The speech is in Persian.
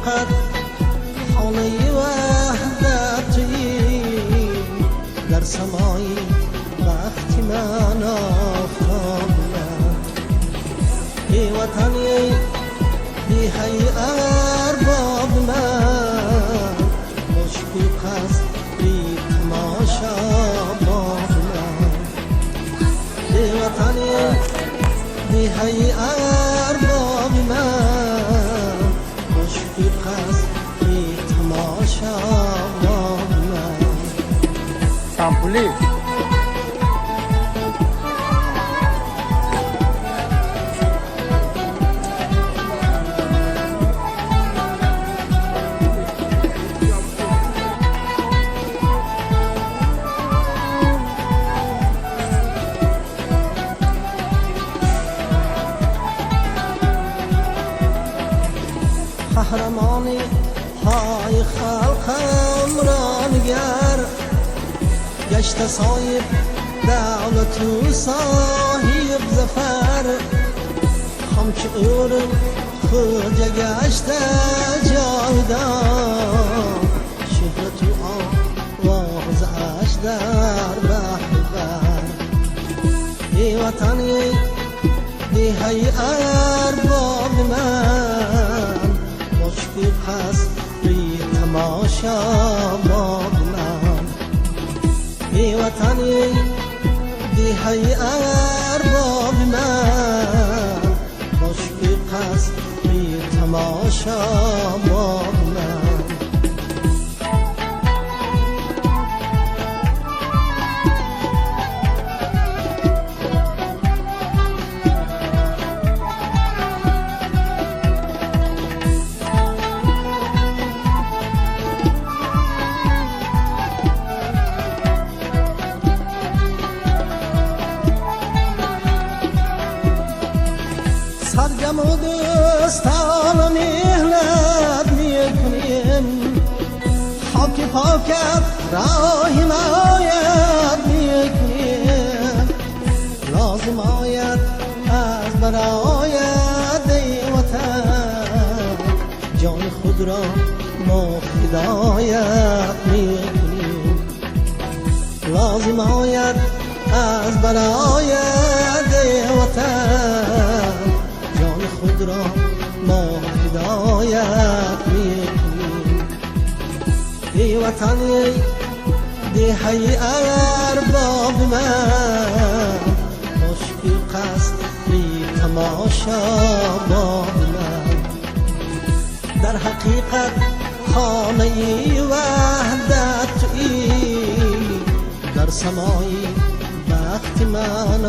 حقیقت خانه وحدتی در سمایی وقتی من آفتابم ای وطنی دیهی ارباب من مشکوک است بی تماشا باب من ای وطنی دیهی ارباب من مشکوک است بی تماشا باب من سامپولی قهرمانی های خلقم را نگر گشت صاحب دولت و صاحب ظفر همچه اورم خرجه گشته جاودان شهرت و آوازش در بحر بر ای وطنی دیهی ارباب من مشکوک است بی تماشا باب من ای وطنی دیهی ارباب من مشکوک است بی تماشا باب من سرگم و دستان و مهنت میکنیم خاک پاکت را حمایت میکنیم لازم آید از برایت ای وطن جان خود را ما هدایت میکنیم لازم آید از برایت ای وطن خود را ما هدایت میکنیم ای وطنی دیهی ارباب من مشکوک است بی تماشا باب من در حقیقت خانه وحدت تویی در سمایی وقتی من